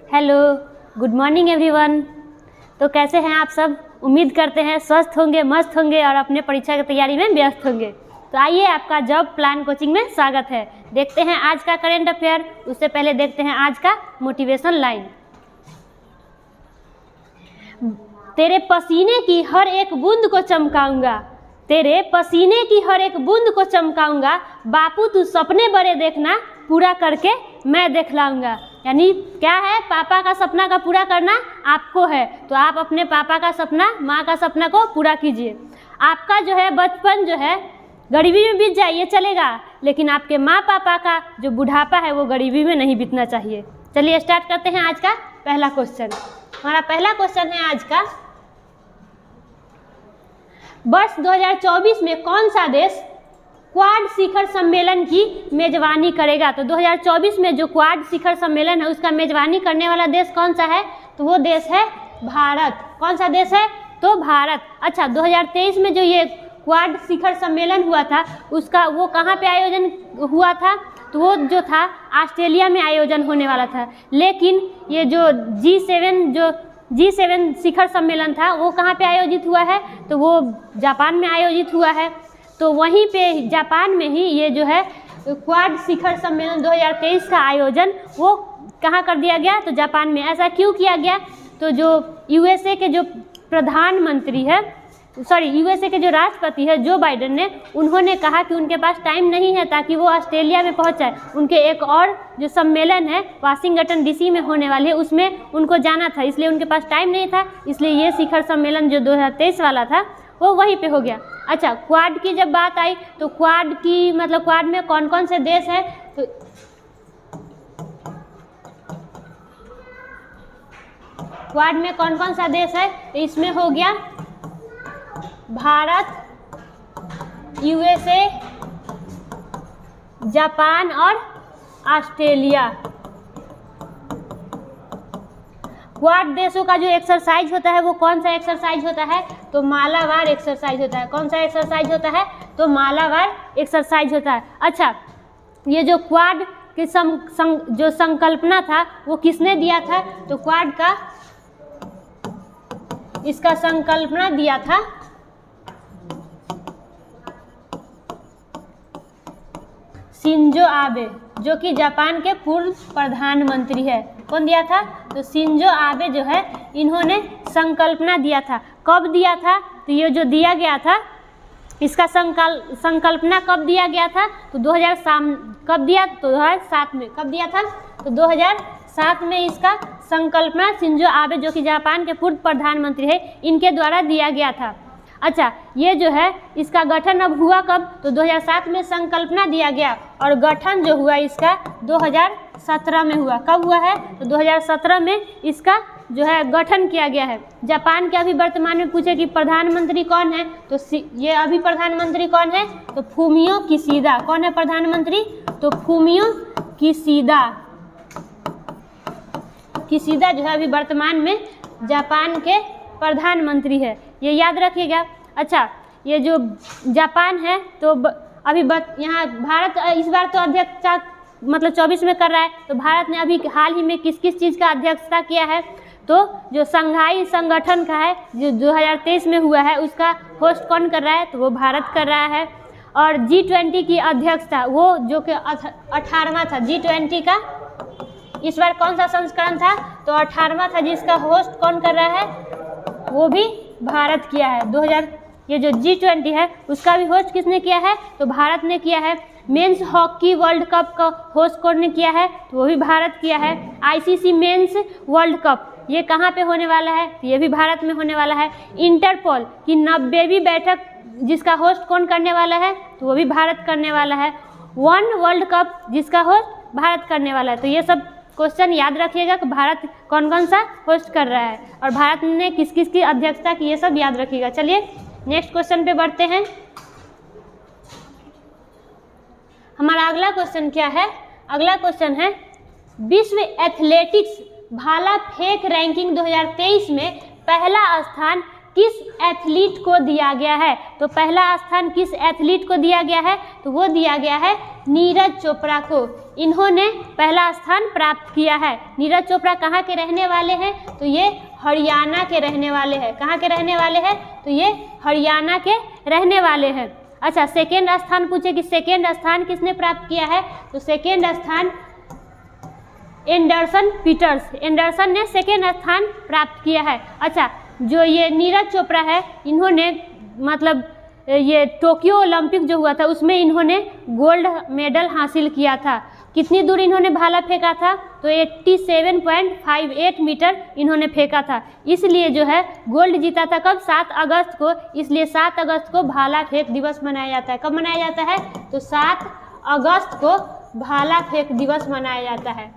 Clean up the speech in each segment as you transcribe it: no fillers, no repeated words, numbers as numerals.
Hello, good morning everyone. तो कैसे हैं आप सब? उम्मीद करते हैं स्वस्थ होंगे, मस्त होंगे और अपने परीक्षा की तैयारी में व्यस्त होंगे। तो आइए, आपका जॉब प्लान कोचिंग में स्वागत है। देखते हैं आज का करंट अफेयर। उससे पहले देखते हैं आज का मोटिवेशन लाइन। तेरे पसीने की हर एक बूंद को चमकाऊंगा, तेरे पसीने की हर एक बूंद को चमकाऊंगा, बापू तू सपने बड़े देखना, पूरा करके मैं दिखलाऊंगा। यानी क्या है? पापा का सपना का पूरा करना आपको है, तो आप अपने पापा का सपना, माँ का सपना को पूरा कीजिए। आपका जो है बचपन जो है गरीबी में बीत जाए ये चलेगा, लेकिन आपके माँ पापा का जो बुढ़ापा है वो गरीबी में नहीं बीतना चाहिए। चलिए स्टार्ट करते हैं आज का पहला क्वेश्चन। हमारा पहला क्वेश्चन है आज का, वर्ष 2024 में कौन सा देश क्वाड शिखर सम्मेलन की मेजबानी करेगा? तो 2024 में जो क्वाड शिखर सम्मेलन है उसका मेजबानी करने वाला देश कौन सा है? तो वो देश है भारत। कौन सा देश है? तो भारत। अच्छा, 2023 में जो ये क्वाड शिखर सम्मेलन हुआ था उसका वो कहाँ पे आयोजन हुआ था? तो वो जो था ऑस्ट्रेलिया में आयोजन होने वाला था, लेकिन ये जो G7 शिखर सम्मेलन था वो कहाँ पे आयोजित हुआ है? तो वो जापान में आयोजित हुआ है। तो वहीं पे जापान में ही ये जो है क्वाड शिखर सम्मेलन 2023 का आयोजन वो कहाँ कर दिया गया? तो जापान में। ऐसा क्यों किया गया? तो जो यूएसए के जो प्रधानमंत्री है, यूएसए के जो राष्ट्रपति है जो बाइडेन ने, उन्होंने कहा कि उनके पास टाइम नहीं है ताकि वो ऑस्ट्रेलिया में पहुंच जाए। उनके एक और जो सम्मेलन है वाशिंगटन डीसी में होने वाले, उसमें उनको जाना था, इसलिए उनके पास टाइम नहीं था। इसलिए ये शिखर सम्मेलन जो 2023 वाला था वो वहीं पे हो गया। अच्छा, क्वाड की जब बात आई तो क्वाड की मतलब क्वाड में कौन कौन से देश हैं? तो क्वाड में कौन कौन सा देश है? तो इसमें हो गया भारत, यूएसए, जापान और ऑस्ट्रेलिया। क्वाड देशों का जो एक्सरसाइज होता है वो कौन सा एक्सरसाइज होता है? तो मालाबार एक्सरसाइज होता है। कौन सा एक्सरसाइज होता है? तो मालाबार एक्सरसाइज होता है। अच्छा, ये जो क्वाड की जो संकल्पना था वो किसने दिया था? तो क्वाड का इसका संकल्पना दिया था शिंजो आबे, जो कि जापान के पूर्व प्रधानमंत्री है। कौन दिया था? तो शिंजो आबे जो है इन्होंने संकल्पना दिया था। कब दिया था? तो ये जो दिया गया था इसका संकल्पना कब दिया गया था? तो 2007 में। कब दिया था? तो 2007 में इसका संकल्पना शिंजो आबे, जो कि जापान के पूर्व प्रधानमंत्री है, इनके द्वारा दिया गया था। अच्छा, ये जो है इसका गठन अब हुआ कब? तो 2007 में संकल्पना दिया गया और गठन जो हुआ इसका 2017 में हुआ। कब हुआ है? तो 2017 में इसका जो है गठन किया गया है। जापान के अभी वर्तमान में पूछे कि प्रधानमंत्री कौन है? तो ये अभी प्रधानमंत्री कौन है? तो फूमियो किशिदा। कौन है प्रधानमंत्री? तो फूमियो किशिदा जो है अभी वर्तमान में जापान के प्रधानमंत्री है, ये याद रखिएगा। अच्छा, ये जो जापान है तो अभी यहाँ भारत इस बार तो अध्यक्षता मतलब 24 में कर रहा है। तो भारत ने अभी हाल ही में किस किस चीज़ का अध्यक्षता किया है? तो जो संघाई संगठन का है जो 2023 में हुआ है उसका होस्ट कौन कर रहा है? तो वो भारत कर रहा है। और G20 की अध्यक्षता वो जो कि 18वां था G20 का, इस बार कौन सा संस्करण था? तो 18वां था, जिसका होस्ट कौन कर रहा है? वो भी भारत किया है। ये जो G20 है उसका भी होस्ट किसने किया है? तो भारत ने किया है। मेंस हॉकी वर्ल्ड कप का होस्ट कौन ने किया है? तो वो भी भारत किया है। ICC मेंस वर्ल्ड कप ये कहाँ पे होने वाला है? तो ये भी भारत में होने वाला है। इंटरपोल की 90वीं बैठक जिसका होस्ट कौन करने वाला है? तो वो भी भारत करने वाला है। वन वर्ल्ड कप जिसका होस्ट भारत करने वाला है। तो ये सब क्वेश्चन याद रखिएगा कि भारत कौन कौन सा होस्ट कर रहा है और भारत ने किस किस की अध्यक्षता की, ये सब याद रखिएगा। चलिए नेक्स्ट क्वेश्चन पे बढ़ते हैं। हमारा अगला क्वेश्चन क्या है? अगला क्वेश्चन है, विश्व एथलेटिक्स भाला फेंक रैंकिंग 2023 में पहला स्थान किस एथलीट को दिया गया है? तो पहला स्थान किस एथलीट को दिया गया है? तो वो दिया गया है नीरज चोपड़ा को। इन्होंने पहला स्थान प्राप्त किया है। नीरज चोपड़ा कहाँ के रहने वाले हैं? तो ये हरियाणा के रहने वाले हैं। कहाँ के रहने वाले हैं? तो ये हरियाणा के रहने वाले हैं। अच्छा, सेकेंड स्थान पूछे कि सेकेंड स्थान किसने प्राप्त किया है? तो सेकेंड स्थान एंडरसन पीटर्स, एंडरसन ने सेकेंड स्थान प्राप्त किया है। अच्छा, जो ये नीरज चोपड़ा है, इन्होंने मतलब ये टोक्यो ओलंपिक जो हुआ था उसमें इन्होंने गोल्ड मेडल हासिल किया था। कितनी दूर इन्होंने भाला फेंका था? तो 87.58 मीटर इन्होंने फेंका था, इसलिए जो है गोल्ड जीता था। कब? 7 अगस्त को। इसलिए 7 अगस्त को भाला फेंक दिवस मनाया जाता है। कब मनाया जाता है? तो 7 अगस्त को भाला फेंक दिवस मनाया जाता है।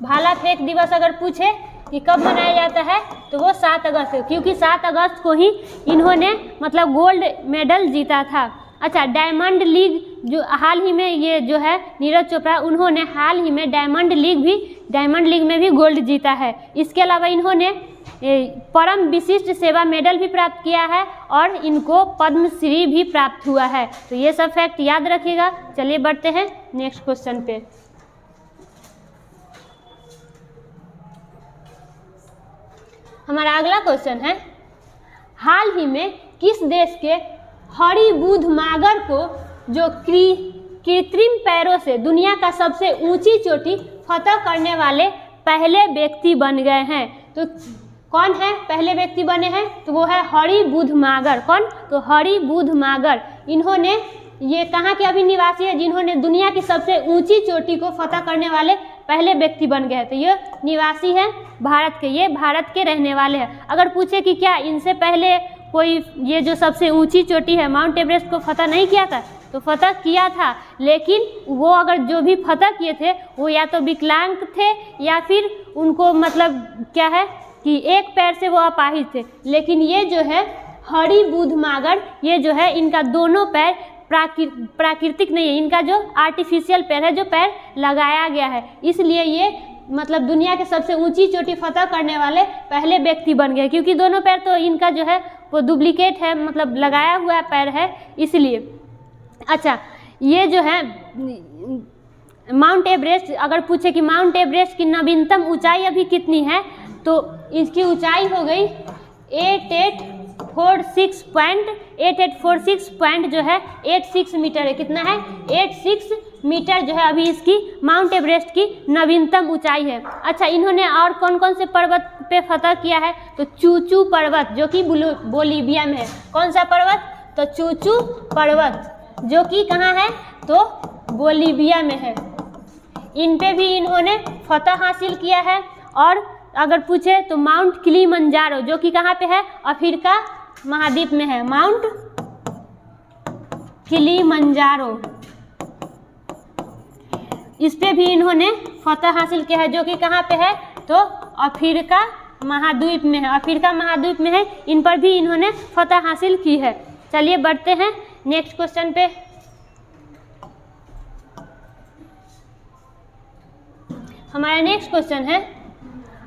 भाला फेंक दिवस अगर पूछे कि कब मनाया जाता है तो वो 7 अगस्त है, क्योंकि 7 अगस्त को ही इन्होंने मतलब गोल्ड मेडल जीता था। अच्छा, डायमंड लीग जो हाल ही में ये जो है नीरज चोपड़ा, उन्होंने हाल ही में डायमंड लीग में भी गोल्ड जीता है। इसके अलावा इन्होंने परम विशिष्ट सेवा मेडल भी प्राप्त किया है और इनको पद्मश्री भी प्राप्त हुआ है। तो ये सब फैक्ट याद रखिएगा। चलिए बढ़ते हैं नेक्स्ट क्वेश्चन पे। हमारा अगला क्वेश्चन है, हाल ही में किस देश के हरिबुध मागर को जो कृत्रिम पैरों से दुनिया का सबसे ऊंची चोटी फतह करने वाले पहले व्यक्ति बन गए हैं? तो कौन है पहले व्यक्ति बने हैं? तो वो है हरिबुध मागर। कौन? तो हरिबुध मागर। इन्होंने ये कहाँ के अभी निवासी है जिन्होंने दुनिया की सबसे ऊंची चोटी को फतह करने वाले पहले व्यक्ति बन गए? तो ये निवासी है भारत के, ये भारत के रहने वाले हैं। अगर पूछे कि क्या इनसे पहले कोई ये जो सबसे ऊंची चोटी है माउंट एवरेस्ट को फतह नहीं किया था? तो फतह किया था, लेकिन वो अगर जो भी फतह किए थे वो या तो विकलांग थे या फिर उनको मतलब क्या है कि एक पैर से वो अपाहिज थे। लेकिन ये जो है हरिबुध मागर, ये जो है इनका दोनों पैर प्राकृतिक नहीं है, इनका जो आर्टिफिशियल पैर है, जो पैर लगाया गया है, इसलिए ये मतलब दुनिया के सबसे ऊंची चोटी फतह करने वाले पहले व्यक्ति बन गए। क्योंकि दोनों पैर तो इनका जो है वो डुप्लीकेट है, मतलब लगाया हुआ पैर है, इसलिए। अच्छा, ये जो है माउंट एवरेस्ट, अगर पूछे कि माउंट एवरेस्ट की नवीनतम ऊंचाई अभी कितनी है, तो इसकी ऊंचाई हो गई 8846 मीटर है। कितना है? 86 मीटर जो है अभी इसकी माउंट एवरेस्ट की नवीनतम ऊंचाई है। अच्छा, इन्होंने और कौन कौन से पर्वत पे फतह किया है? तो चूचू पर्वत जो कि बोलीविया में है। कौन सा पर्वत? तो चूचू पर्वत जो कि कहाँ है? तो बोलीविया में है। इन पे भी इन्होंने फतह हासिल किया है। और अगर पूछे तो माउंट किलिमंजारो जो कि कहाँ पे है? अफ्रीका महाद्वीप में है, माउंट किलिमंजारो, इस पे भी इन्होंने फतह हासिल किया है, जो कि कहाँ पे है? तो अफ्रीका महाद्वीप में है, अफ्रीका महाद्वीप में है। इन पर भी इन्होंने फतह हासिल की है। चलिए बढ़ते हैं नेक्स्ट क्वेश्चन पे। हमारा नेक्स्ट क्वेश्चन है,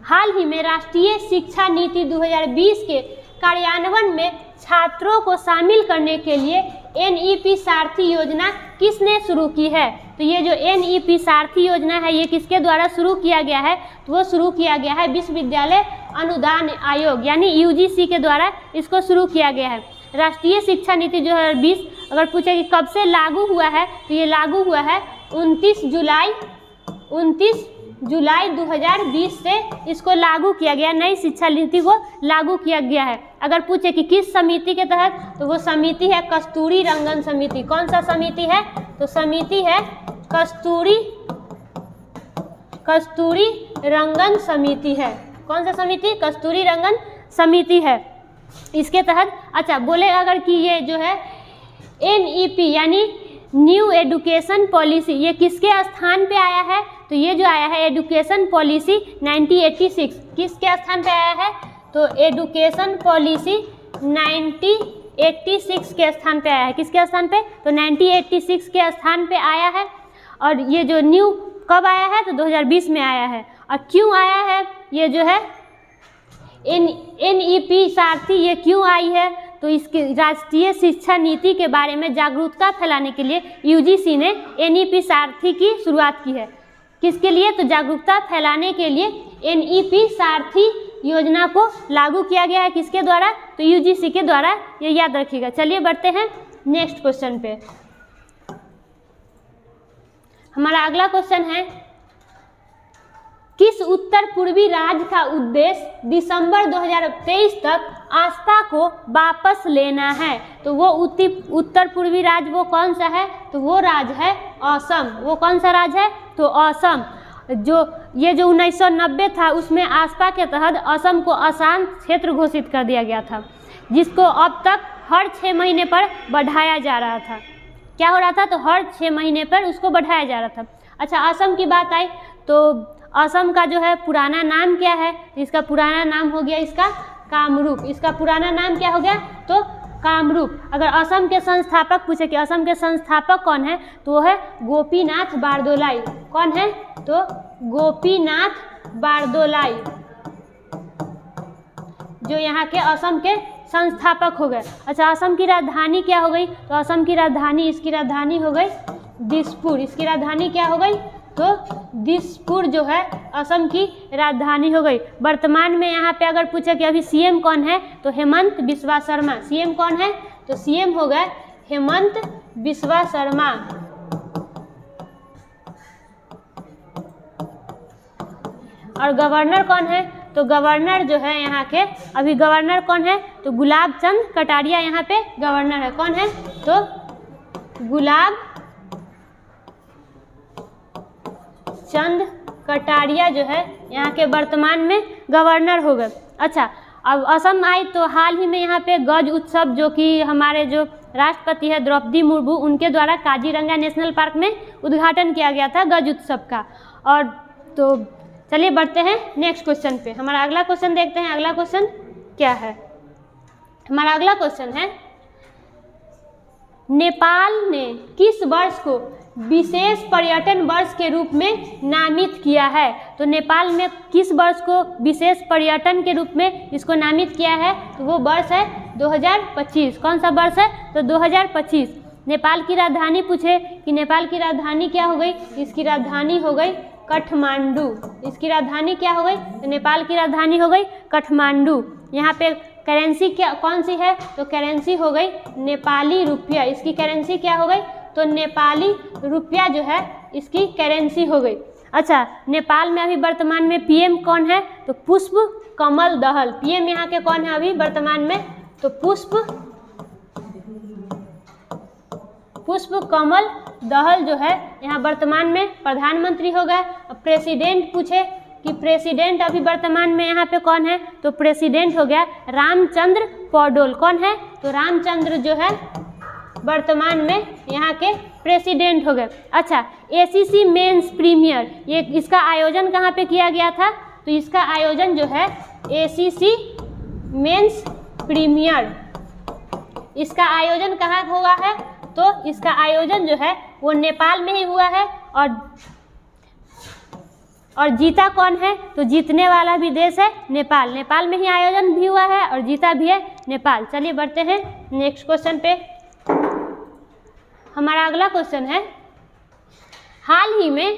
हाल ही में राष्ट्रीय शिक्षा नीति 2020 के कार्यान्वयन में छात्रों को शामिल करने के लिए NEP सारथी योजना किसने शुरू की है? तो ये जो NEP सारथी योजना है ये किसके द्वारा शुरू किया गया है? तो वो शुरू किया गया है विश्वविद्यालय अनुदान आयोग यानी UGC के द्वारा इसको शुरू किया गया है। राष्ट्रीय शिक्षा नीति 2020 अगर पूछे कि कब से लागू हुआ है, तो ये लागू हुआ है 29 जुलाई 2020 से इसको लागू किया गया, नई शिक्षा नीति को लागू किया गया है। अगर पूछे कि किस समिति के तहत, तो वो समिति है कस्तूरी रंगन समिति। कौन सा समिति है? तो समिति है कस्तूरी रंगन समिति है। कौन सा समिति? कस्तूरी रंगन समिति है, इसके तहत। अच्छा, बोले अगर कि ये जो है NEP यानी न्यू एजुकेशन पॉलिसी, ये किसके स्थान पे आया है? तो ये जो आया है एजुकेशन पॉलिसी 1986, किसके स्थान पे आया है? तो एजुकेशन पॉलिसी 1986 के स्थान पे आया है। किसके स्थान पे? तो 1986 के स्थान पे आया है। और ये जो न्यू कब आया है? तो 2020 में आया है। और क्यों आया है ये जो है NEP सारथी, ये क्यों आई है? तो इसके राष्ट्रीय शिक्षा नीति के बारे में जागरूकता फैलाने के लिए UGC ने NEP सारथी की शुरुआत की है। किसके लिए? तो जागरूकता फैलाने के लिए NEP सारथी योजना को लागू किया गया है। किसके द्वारा? तो UGC के द्वारा, ये याद रखिएगा। चलिए बढ़ते हैं नेक्स्ट क्वेश्चन पे। हमारा अगला क्वेश्चन है, किस उत्तर पूर्वी राज्य का उद्देश्य दिसंबर 2023 तक आस्था को वापस लेना है? तो वो उत्तर पूर्वी राज्य वो कौन सा है? तो वो राज्य है असम। वो कौन सा राज्य है? तो असम। जो 1990 था उसमें आस्था के तहत असम को अशांत क्षेत्र घोषित कर दिया गया था, जिसको अब तक हर 6 महीने पर बढ़ाया जा रहा था। क्या हो रहा था? तो हर 6 महीने पर उसको बढ़ाया जा रहा था। अच्छा, असम की बात आई तो असम का जो है पुराना नाम क्या है? इसका पुराना नाम हो गया इसका कामरूप। इसका पुराना नाम क्या हो गया? तो कामरूप। अगर असम के संस्थापक पूछे कि असम के संस्थापक कौन है, तो वो है गोपीनाथ बारदोलाई। कौन है? तो गोपीनाथ बारदोलाई, जो यहाँ के असम के संस्थापक हो गए। अच्छा, असम की राजधानी क्या हो गई? तो असम की राजधानी, इसकी राजधानी हो गई दिसपुर। इसकी राजधानी क्या हो गई? तो दिसपुर जो है असम की राजधानी हो गई। वर्तमान में यहाँ पे अगर पूछे कि अभी CM कौन है, तो हेमंत बिस्वा शर्मा। CM कौन है? तो CM हो गए हेमंत बिस्वा शर्मा। और गवर्नर कौन है? तो गवर्नर जो है यहाँ के अभी गवर्नर कौन है? तो गुलाब चंद कटारिया यहाँ पे गवर्नर है। कौन है? तो गुलाब चंद कटारिया जो है यहाँ के वर्तमान में गवर्नर हो गए। अच्छा, अब असम आई तो हाल ही में यहाँ पे गज उत्सव, जो कि हमारे जो राष्ट्रपति है द्रौपदी मुर्मू, उनके द्वारा काजीरंगा नेशनल पार्क में उद्घाटन किया गया था गज उत्सव का। और तो चलिए बढ़ते हैं नेक्स्ट क्वेश्चन पे। हमारा अगला क्वेश्चन देखते हैं। अगला क्वेश्चन क्या है? हमारा अगला क्वेश्चन है, नेपाल ने किस वर्ष को विशेष पर्यटन वर्ष के रूप में नामित किया है? तो नेपाल में किस वर्ष को विशेष पर्यटन के रूप में इसको नामित किया है? तो वो वर्ष है 2025। कौन सा वर्ष है? तो 2025। नेपाल की राजधानी पूछे कि नेपाल की राजधानी क्या हो गई? इसकी राजधानी हो गई काठमांडू। इसकी राजधानी क्या हो गई? तो नेपाल की राजधानी हो गई काठमांडू। यहाँ पे करेंसी क्या कौन सी है? तो करेंसी हो गई नेपाली रुपया। इसकी करेंसी क्या हो गई? तो नेपाली रुपया जो है इसकी करेंसी हो गई। अच्छा, नेपाल में अभी वर्तमान में PM कौन है? तो पुष्प कमल दहल। PM यहाँ के कौन है अभी वर्तमान में? तो पुष्प कमल दहल जो है यहाँ वर्तमान में प्रधानमंत्री हो गए। अब प्रेसिडेंट पूछे कि प्रेसिडेंट अभी वर्तमान में यहाँ पे कौन है? तो प्रेसिडेंट हो गया रामचंद्र पौडोल। कौन है? तो रामचंद्र जो है वर्तमान में यहाँ के प्रेसिडेंट हो गए। अच्छा, ACC मेंस प्रीमियर, ये इसका आयोजन कहाँ पे किया गया था? तो इसका आयोजन जो है ACC मेंस प्रीमियर, इसका आयोजन कहाँ हुआ है? तो इसका आयोजन जो है वो नेपाल में ही हुआ है। और जीता कौन है? तो जीतने वाला भी देश है नेपाल। नेपाल में ही आयोजन भी हुआ है और जीता भी है नेपाल। चलिए बढ़ते हैं नेक्स्ट क्वेश्चन पे। हमारा अगला क्वेश्चन है, हाल ही में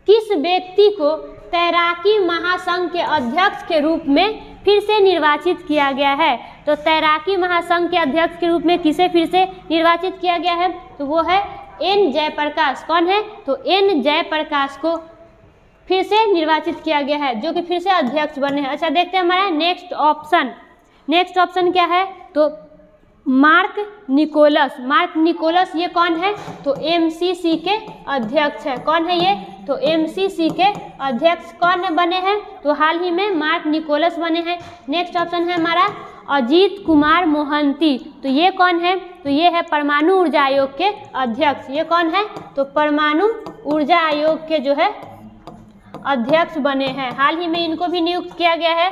किस व्यक्ति को तैराकी महासंघ के अध्यक्ष के रूप में फिर से निर्वाचित किया गया है? तो तैराकी महासंघ के अध्यक्ष के रूप में किसे फिर से निर्वाचित किया गया है? तो वो है N जयप्रकाश। कौन है? तो N जयप्रकाश को फिर से निर्वाचित किया गया है, जो कि फिर से अध्यक्ष बने हैं। अच्छा, देखते हैं हमारा नेक्स्ट ऑप्शन। नेक्स्ट ऑप्शन क्या है? तो मार्क निकोलस। मार्क निकोलस ये कौन है? तो MCC के अध्यक्ष है। कौन है ये? तो MCC के अध्यक्ष कौन बने हैं? तो हाल ही में मार्क निकोलस बने हैं। नेक्स्ट ऑप्शन है हमारा अजीत कुमार मोहंती। तो ये कौन है? तो ये है परमाणु ऊर्जा आयोग के अध्यक्ष। ये कौन है? तो परमाणु ऊर्जा आयोग के जो है अध्यक्ष बने हैं। हाल ही में इनको भी नियुक्त किया गया है।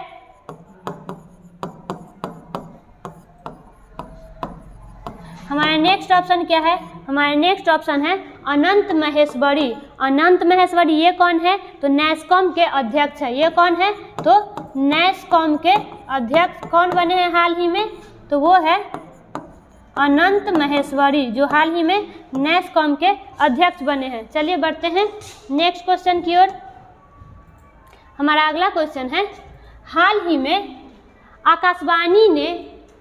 हमारा नेक्स्ट ऑप्शन क्या है? हमारा नेक्स्ट ऑप्शन है अनंत महेश्वरी। अनंत महेश्वरी ये कौन है? तो नैस्कॉम के अध्यक्ष है। ये कौन है? तो नैस्कॉम के अध्यक्ष कौन बने हैं हाल ही में? तो वो है अनंत महेश्वरी, जो हाल ही में नैस्कॉम के अध्यक्ष बने हैं। चलिए बढ़ते हैं नेक्स्ट क्वेश्चन की ओर। हमारा अगला क्वेश्चन है, हाल ही में आकाशवाणी ने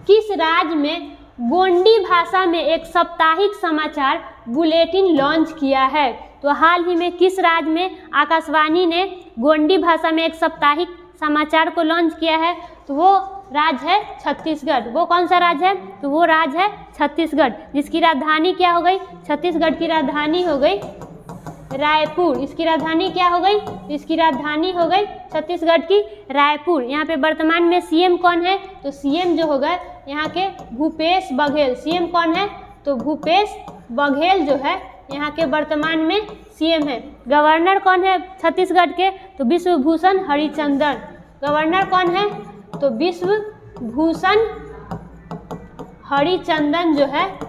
किस राज्य में गोंडी भाषा में एक साप्ताहिक समाचार बुलेटिन लॉन्च किया है? तो हाल ही में किस राज्य में आकाशवाणी ने गोंडी भाषा में एक साप्ताहिक समाचार को लॉन्च किया है? तो वो राज्य है छत्तीसगढ़। वो कौन सा राज्य है? तो वो राज्य है छत्तीसगढ़, जिसकी राजधानी क्या हो गई? छत्तीसगढ़ की राजधानी हो गई रायपुर। इसकी राजधानी क्या हो गई? इसकी राजधानी हो गई छत्तीसगढ़ की रायपुर। यहाँ पे वर्तमान में सीएम कौन है? तो सीएम जो होगा यहाँ के भूपेश बघेल। सीएम कौन है? तो भूपेश बघेल जो है यहाँ के वर्तमान में सीएम है। गवर्नर कौन है छत्तीसगढ़ के? तो विश्वभूषण हरिचंदन। गवर्नर कौन है? तो विश्वभूषण हरिचंदन जो है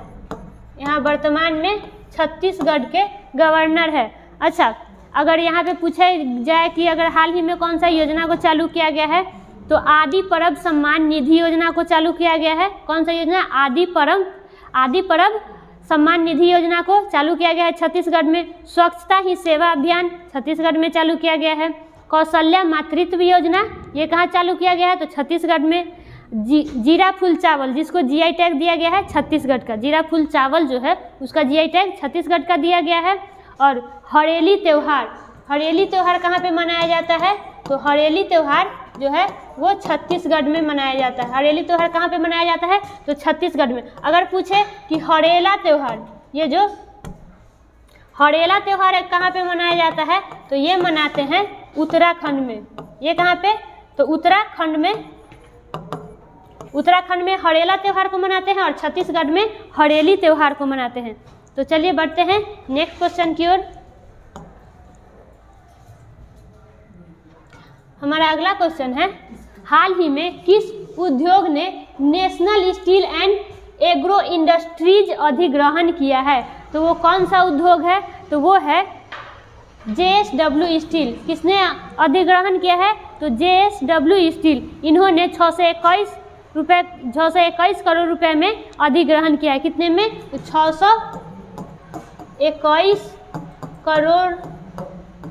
यहाँ वर्तमान में छत्तीसगढ़ के गवर्नर है। अच्छा, अगर यहाँ पे पूछा जाए कि अगर हाल ही में कौन सा योजना को चालू किया गया है, तो आदि परब सम्मान निधि योजना को चालू किया गया है। कौन सा योजना? आदि परब सम्मान निधि योजना को चालू किया गया है छत्तीसगढ़ में। स्वच्छता ही सेवा अभियान छत्तीसगढ़ में चालू किया गया है। कौशल्या मातृत्व योजना ये कहाँ चालू किया गया है? तो छत्तीसगढ़ में। जीरा फूल चावल जिसको जीआई टैग दिया गया है छत्तीसगढ़ का, जीरा फूल चावल जो है उसका जीआई टैग छत्तीसगढ़ का दिया गया है। और हरेली त्यौहार कहाँ पे मनाया जाता है? तो हरेली त्यौहार जो है वो छत्तीसगढ़ में मनाया जाता है। हरेली त्यौहार कहाँ पे मनाया जाता है? तो छत्तीसगढ़ में। अगर पूछे कि हरेला त्यौहार, ये जो हरेला त्यौहार कहाँ पे मनाया जाता है? तो ये मनाते हैं उत्तराखंड में। ये कहाँ पे? तो उत्तराखंड में हरेला त्यौहार को मनाते हैं और छत्तीसगढ़ में हरेली त्यौहार को मनाते हैं। तो चलिए बढ़ते हैं नेक्स्ट क्वेश्चन की ओर। हमारा अगला क्वेश्चन है, हाल ही में किस उद्योग ने national steel and agro industries अधिग्रहण किया है? तो वो कौन सा उद्योग है? तो वो है JSW स्टील। किसने अधिग्रहण किया है? तो JSW स्टील। इन्होंने 621 करोड़ रुपए में अधिग्रहण किया है। कितने में? 621 करोड़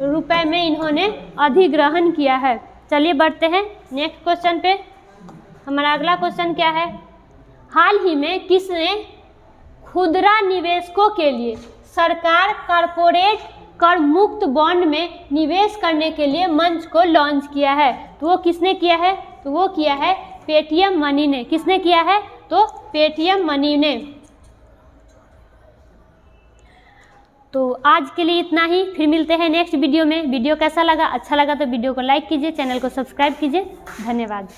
रुपए में इन्होंने अधिग्रहण किया है। चलिए बढ़ते हैं नेक्स्ट क्वेश्चन पे। हमारा अगला क्वेश्चन क्या है, हाल ही में किसने खुदरा निवेशकों के लिए सरकार कॉरपोरेट कर मुक्त बॉन्ड में निवेश करने के लिए मंच को लॉन्च किया है? तो वो किसने किया है? तो वो किया है पेटीएम मनी ने। किसने किया है? तो पेटीएम मनी ने। तो आज के लिए इतना ही, फिर मिलते हैं नेक्स्ट वीडियो में। वीडियो कैसा लगा? अच्छा लगा तो वीडियो को लाइक कीजिए, चैनल को सब्सक्राइब कीजिए। धन्यवाद।